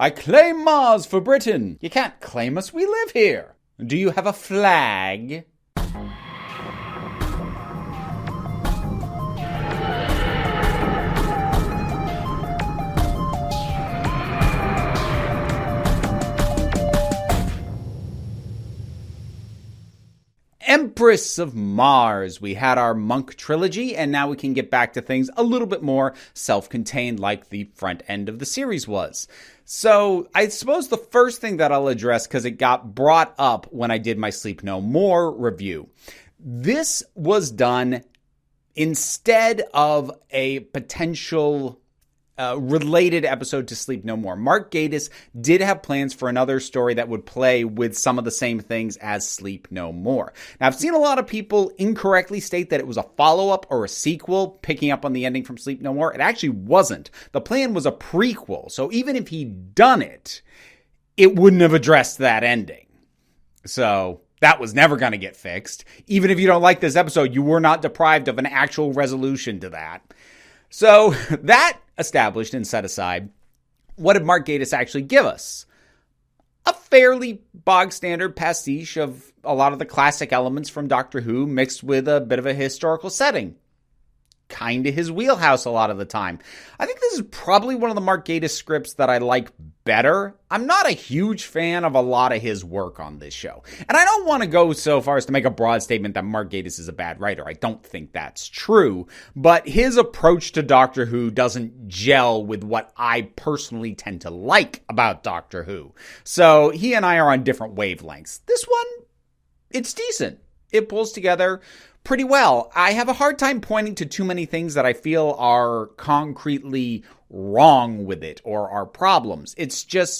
I claim Mars for Britain. You can't claim us, we live here. Do you have a flag? Empress of Mars. We had our Monk trilogy, and now we can get back to things a little bit more self-contained like the front end of the series was. So I suppose the first thing that I'll address, because it got brought up when I did my Sleep No More review, this was done instead of a potential related episode to Sleep No More. Mark Gatiss did have plans for another story that would play with some of the same things as Sleep No More. Now, I've seen a lot of people incorrectly state that it was a follow-up or a sequel, picking up on the ending from Sleep No More. It actually wasn't. The plan was a prequel, so even if he'd done it, it wouldn't have addressed that ending. So that was never going to get fixed. Even if you don't like this episode, you were not deprived of an actual resolution to that. So that established and set aside, what did Mark Gatiss actually give us? A fairly bog standard pastiche of a lot of the classic elements from Doctor Who mixed with a bit of a historical setting. Kind of his wheelhouse a lot of the time. I think this is probably one of the Mark Gatiss scripts that I like better. I'm not a huge fan of a lot of his work on this show. And I don't want to go so far as to make a broad statement that Mark Gatiss is a bad writer. I don't think that's true. But his approach to Doctor Who doesn't gel with what I personally tend to like about Doctor Who. So he and I are on different wavelengths. This one, it's decent. It pulls together pretty well. I have a hard time pointing to too many things that I feel are concretely wrong with it or are problems. It's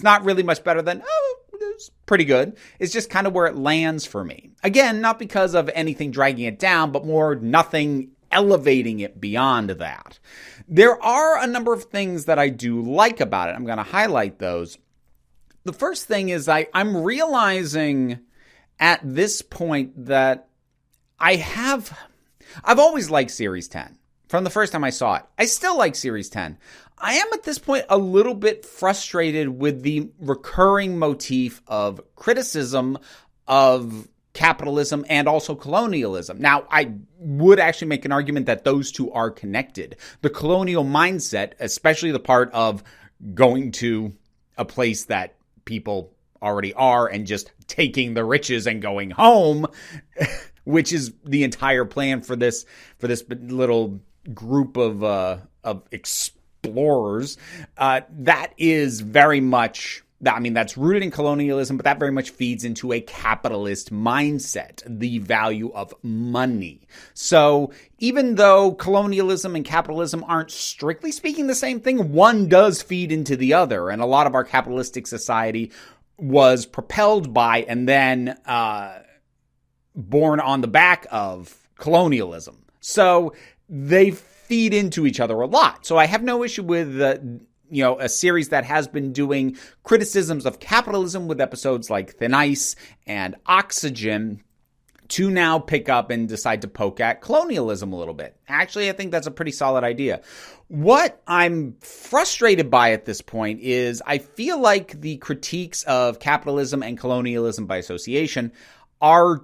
not really much better than, it's pretty good. It's just kind of where it lands for me. Again, not because of anything dragging it down, but more nothing elevating it beyond that. There are a number of things that I do like about it. I'm going to highlight those. The first thing is I'm realizing at this point that I've always liked Series 10. From the first time I saw it, I still like Series 10. I am at this point a little bit frustrated with the recurring motif of criticism of capitalism and also colonialism. Now, I would actually make an argument that those two are connected. The colonial mindset, especially the part of going to a place that people already are and just taking the riches and going home, which is the entire plan for this little group of explorers. That is very much, that's rooted in colonialism, but that very much feeds into a capitalist mindset, the value of money. So even though colonialism and capitalism aren't strictly speaking the same thing, one does feed into the other. And a lot of our capitalistic society was propelled by and then born on the back of colonialism. So they feed into each other a lot. So I have no issue with a series that has been doing criticisms of capitalism with episodes like Thin Ice and Oxygen to now pick up and decide to poke at colonialism a little bit. Actually, I think that's a pretty solid idea. What I'm frustrated by at this point is I feel like the critiques of capitalism and colonialism by association are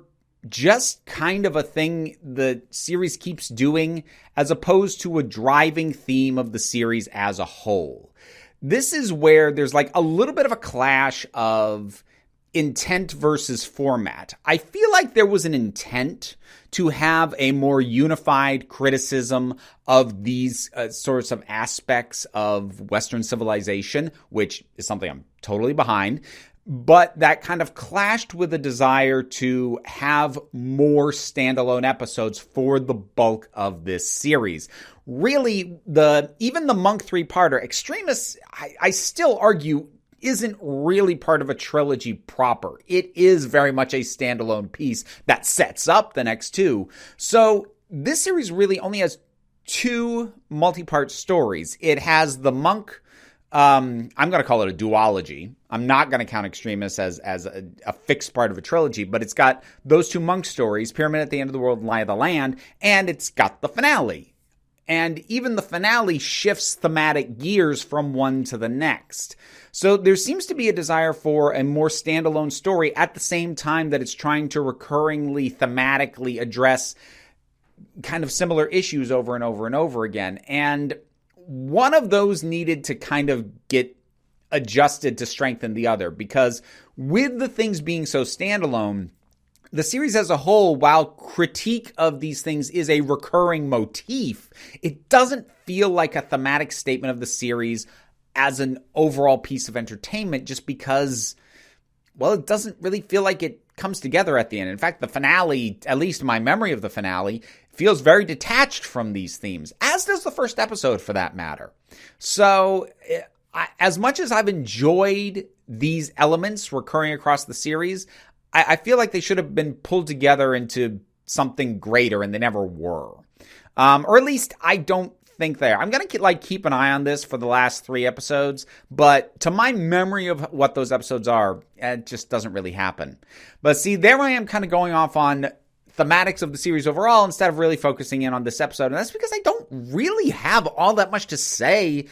just kind of a thing the series keeps doing as opposed to a driving theme of the series as a whole. This is where there's like a little bit of a clash of intent versus format. I feel like there was an intent to have a more unified criticism of these sorts of aspects of Western civilization, which is something I'm totally behind. But that kind of clashed with a desire to have more standalone episodes for the bulk of this series. Really, even the Monk 3-parter, Extremis, I still argue, isn't really part of a trilogy proper. It is very much a standalone piece that sets up the next two. So this series really only has two multi-part stories. It has the Monk, I'm going to call it a duology. I'm not going to count Extremis as a fixed part of a trilogy, but it's got those two Monk stories, Pyramid at the End of the World and Lie of the Land, and it's got the finale. And even the finale shifts thematic gears from one to the next. So there seems to be a desire for a more standalone story at the same time that it's trying to recurringly, thematically address kind of similar issues over and over and over again. And one of those needed to kind of get adjusted to strengthen the other, because with the things being so standalone, the series as a whole, while critique of these things is a recurring motif, it doesn't feel like a thematic statement of the series as an overall piece of entertainment, just because, well, it doesn't really feel like it comes together at the end. In fact, the finale, at least my memory of the finale, feels very detached from these themes, as does the first episode for that matter. So as much as I've enjoyed these elements recurring across the series, I feel like they should have been pulled together into something greater, and they never were. Or at least I don't think they are. I'm going to keep an eye on this for the last 3 episodes, but to my memory of what those episodes are, it just doesn't really happen. But see, there I am kind of going off on thematics of the series overall instead of really focusing in on this episode, and that's because I don't really have all that much to say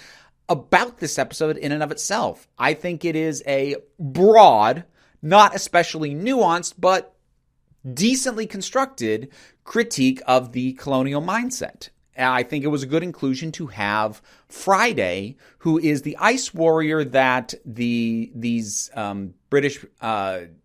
about this episode in and of itself. I think it is a broad, not especially nuanced, but decently constructed critique of the colonial mindset. I think it was a good inclusion to have Friday, who is the ice warrior that these British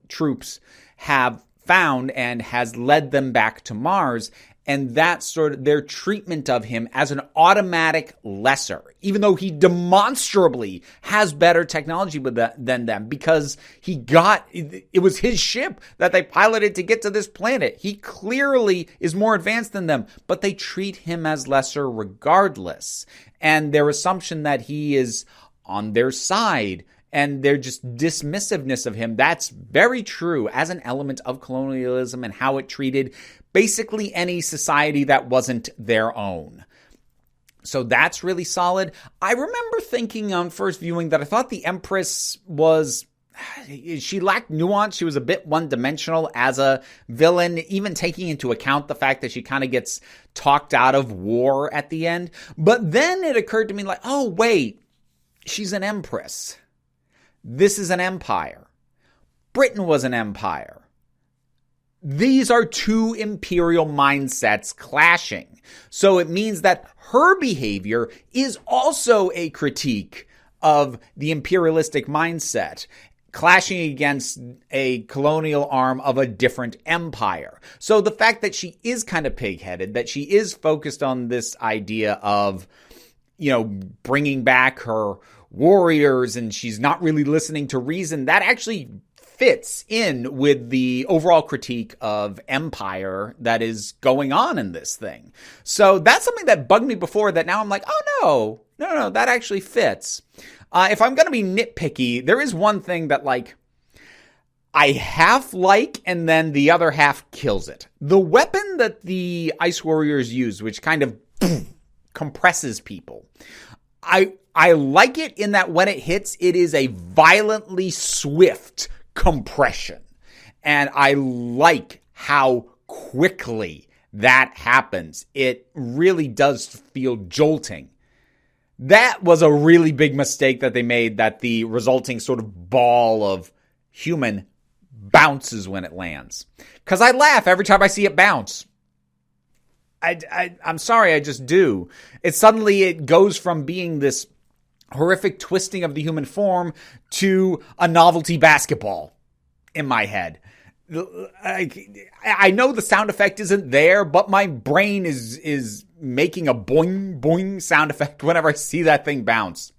troops have found and has led them back to Mars. And that's sort of their treatment of him as an automatic lesser, even though he demonstrably has better technology than them, because it was his ship that they piloted to get to this planet. He clearly is more advanced than them, but they treat him as lesser regardless. And their assumption that he is on their side and their just dismissiveness of him, that's very true as an element of colonialism and how it treated basically any society that wasn't their own. So that's really solid. I remember thinking on first viewing that I thought the Empress she lacked nuance. She was a bit one-dimensional as a villain, even taking into account the fact that she kind of gets talked out of war at the end. But then it occurred to me like, oh, wait, she's an Empress. This is an empire. Britain was an empire. These are two imperial mindsets clashing. So it means that her behavior is also a critique of the imperialistic mindset, clashing against a colonial arm of a different empire. So the fact that she is kind of pig-headed, that she is focused on this idea of, bringing back her warriors, and she's not really listening to reason, that actually fits in with the overall critique of empire that is going on in this thing. So that's something that bugged me before that now I'm like, oh no, that actually fits. If I'm going to be nitpicky, there is one thing that I half like and then the other half kills it. The weapon that the Ice Warriors use, which kind of compresses people. I like it in that when it hits, it is a violently swift compression. And I like how quickly that happens. It really does feel jolting. That was a really big mistake that they made, that the resulting sort of ball of human bounces when it lands. Because I laugh every time I see it bounce. I'm sorry, I just do. It goes from being this horrific twisting of the human form to a novelty basketball in my head. I know the sound effect isn't there, but my brain is making a boing, boing sound effect whenever I see that thing bounce.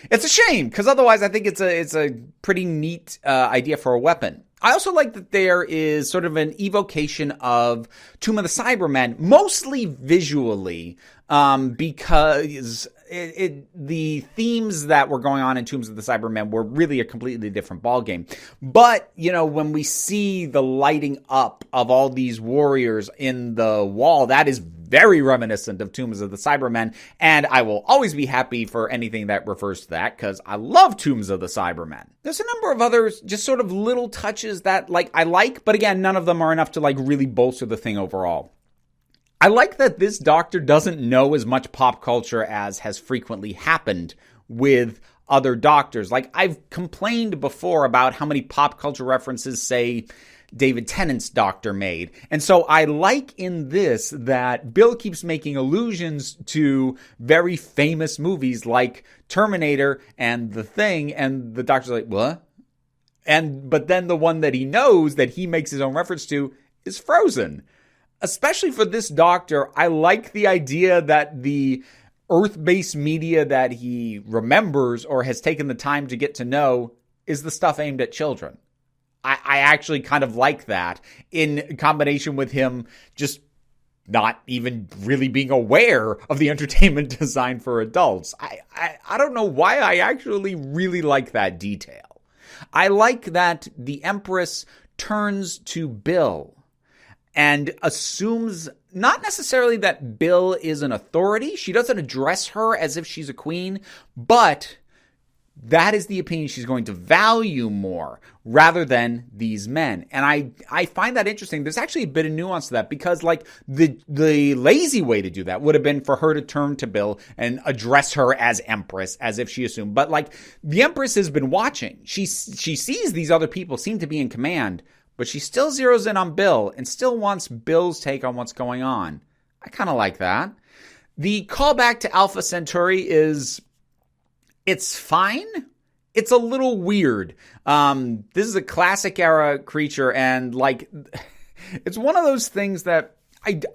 It's a shame, because otherwise I think it's a pretty neat idea for a weapon. I also like that there is sort of an evocation of Tomb of the Cybermen, mostly visually, because the themes that were going on in Tombs of the Cybermen were really a completely different ballgame. But, when we see the lighting up of all these warriors in the wall, that is very reminiscent of Tombs of the Cybermen, and I will always be happy for anything that refers to that, because I love Tombs of the Cybermen. There's a number of others, just sort of little touches that I like, but again, none of them are enough to really bolster the thing overall. I like that this doctor doesn't know as much pop culture as has frequently happened with other doctors. Like, I've complained before about how many pop culture references, say, David Tennant's doctor made. And so I like in this that Bill keeps making allusions to very famous movies like Terminator and The Thing, and the doctor's like, what? But then the one that he knows that he makes his own reference to is Frozen. Especially for this doctor, I like the idea that the Earth-based media that he remembers or has taken the time to get to know is the stuff aimed at children. I actually kind of like that in combination with him just not even really being aware of the entertainment designed for adults. I don't know why I actually really like that detail. I like that the Empress turns to Bill and assumes not necessarily that Bill is an authority. She doesn't address her as if she's a queen, but that is the opinion she's going to value more rather than these men. And I find that interesting. There's actually a bit of nuance to that because, like, the lazy way to do that would have been for her to turn to Bill and address her as Empress, as if she assumed. But, like, the Empress has been watching. She sees these other people seem to be in command, but she still zeroes in on Bill and still wants Bill's take on what's going on. I kind of like that. The callback to Alpha Centauri it's fine. It's a little weird. This is a classic era creature, and like, it's one of those things that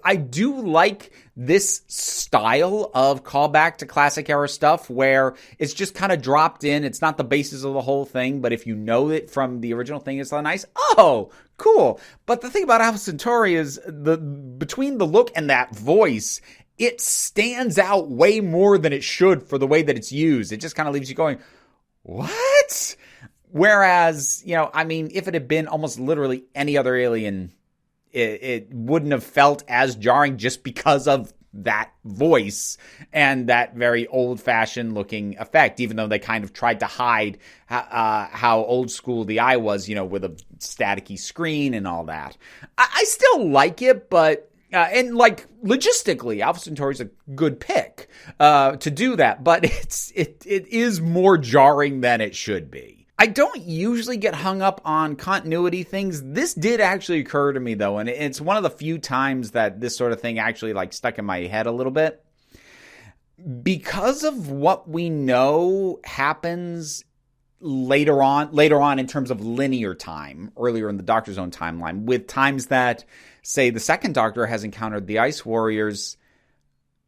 I do like this style of callback to classic era stuff where it's just kind of dropped in. It's not the basis of the whole thing, but if you know it from the original thing, it's nice. Oh, cool. But the thing about Alpha Centauri is between the look and that voice, it stands out way more than it should for the way that it's used. It just kind of leaves you going, what? Whereas, if it had been almost literally any other alien, it wouldn't have felt as jarring just because of that voice and that very old-fashioned looking effect, even though they kind of tried to hide how old school the eye was, with a staticky screen and all that. I still like it, but and like logistically, Alpha Centauri's a good pick to do that, but it is more jarring than it should be. I don't usually get hung up on continuity things. This did actually occur to me though, and it's one of the few times that this sort of thing actually like stuck in my head a little bit. Because of what we know happens later on in terms of linear time, earlier in the Doctor's own timeline, with times that, say, the second Doctor has encountered the Ice Warriors,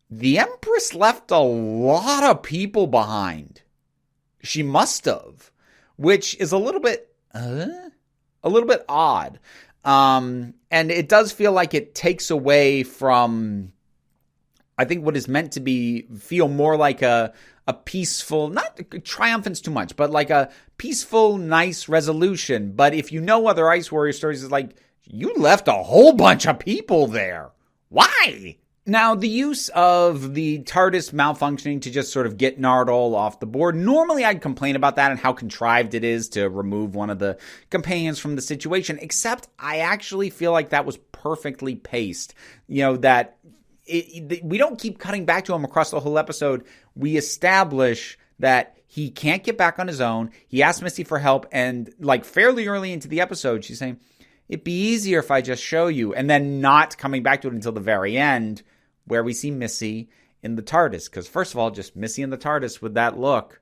the Empress left a lot of people behind. She must have, which is a little bit odd. And it does feel like it takes away from, I think, what is meant to feel more like a peaceful, not triumphant's too much, but like a peaceful, nice resolution. But if you know other Ice Warrior stories, it's like, you left a whole bunch of people there. Why? Now, the use of the TARDIS malfunctioning to just sort of get Nardole off the board, normally I'd complain about that and how contrived it is to remove one of the companions from the situation, except I actually feel like that was perfectly paced. That we don't keep cutting back to him across the whole episode. We establish that he can't get back on his own. He asks Missy for help, and like fairly early into the episode, she's saying, it'd be easier if I just show you, and then not coming back to it until the very end, where we see Missy in the TARDIS. Because first of all, just Missy in the TARDIS with that look,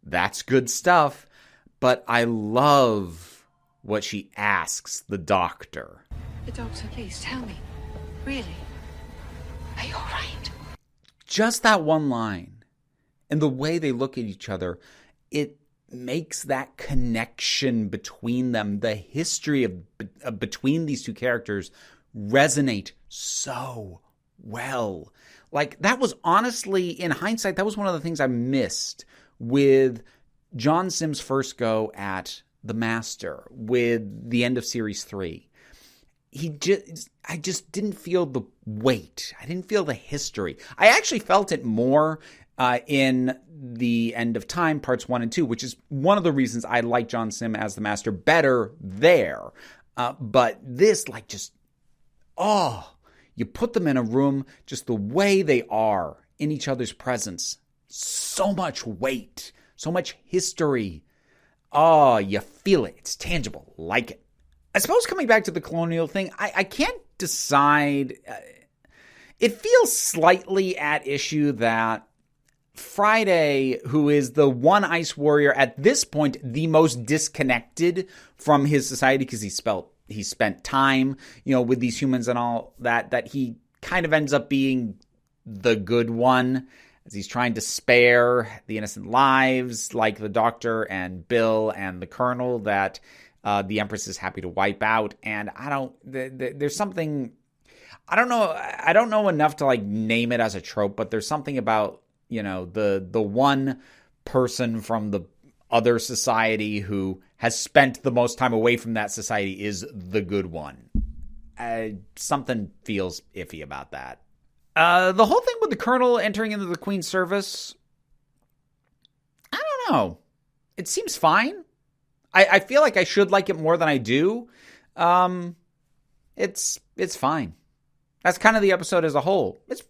that's good stuff. But I love what she asks the Doctor. The Doctor, please tell me, really, are you all right? Just that one line and the way they look at each other, it makes that connection between them, the history of between these two characters, resonate so well. Like, that was honestly, in hindsight, that was one of the things I missed with John Simm's first go at the Master with the end of Series 3. I just didn't feel the weight. I didn't feel the history. I actually felt it more in the End of Time, parts 1 and 2, which is one of the reasons I like John Simm as the Master better there. But this, You put them in a room just the way they are, in each other's presence. So much weight, so much history. Oh, you feel it. It's tangible. Like it. I suppose coming back to the Colonial thing, I can't decide. It feels slightly at issue that Friday, who is the one Ice Warrior at this point, the most disconnected from his society because he spent time, with these humans and all that he kind of ends up being the good one as he's trying to spare the innocent lives like the Doctor and Bill and the Colonel that the Empress is happy to wipe out. And there's something, I don't know enough to name it as a trope, but there's something about, the one person from the other society who has spent the most time away from that society is the good one. Something feels iffy about that. The whole thing with the Colonel entering into the Queen's service, I don't know. It seems fine. I feel like I should like it more than I do. It's fine. That's kind of the episode as a whole. It's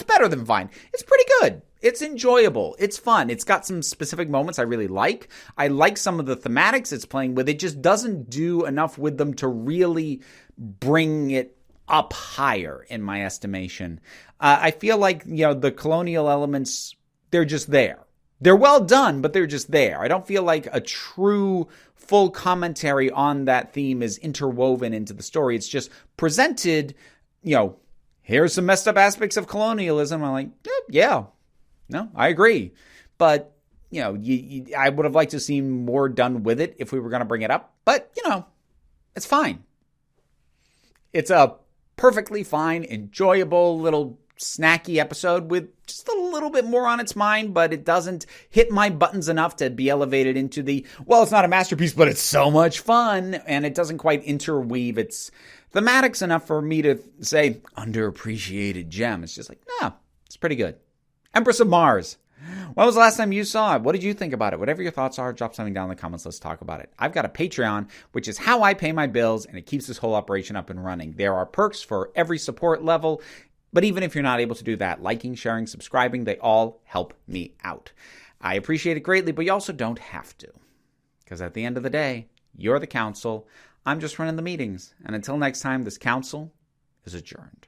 better than fine. It's pretty good. It's enjoyable. It's fun. It's got some specific moments I really like. I like some of the thematics it's playing with. It just doesn't do enough with them to really bring it up higher, in my estimation. I feel like, the Colonial elements, they're just there. They're well done, but they're just there. I don't feel like a true full commentary on that theme is interwoven into the story. It's just presented, here's some messed up aspects of colonialism. I'm like, yeah, no, I agree. But, I would have liked to see more done with it if we were going to bring it up. But, it's fine. It's a perfectly fine, enjoyable little snacky episode with just a little bit more on its mind, but it doesn't hit my buttons enough to be elevated into the, it's not a masterpiece, but it's so much fun, and it doesn't quite interweave its thematics enough for me to say underappreciated gem. It's just no, it's pretty good. Empress of Mars. When was the last time you saw it? What did you think about it? Whatever your thoughts are, drop something down in the comments. Let's talk about it. I've got a Patreon, which is how I pay my bills, and it keeps this whole operation up and running. There are perks for every support level, but even if you're not able to do that, liking, sharing, subscribing, they all help me out. I appreciate it greatly, but you also don't have to. Because at the end of the day, you're the council. I'm just running the meetings. And until next time, this council is adjourned.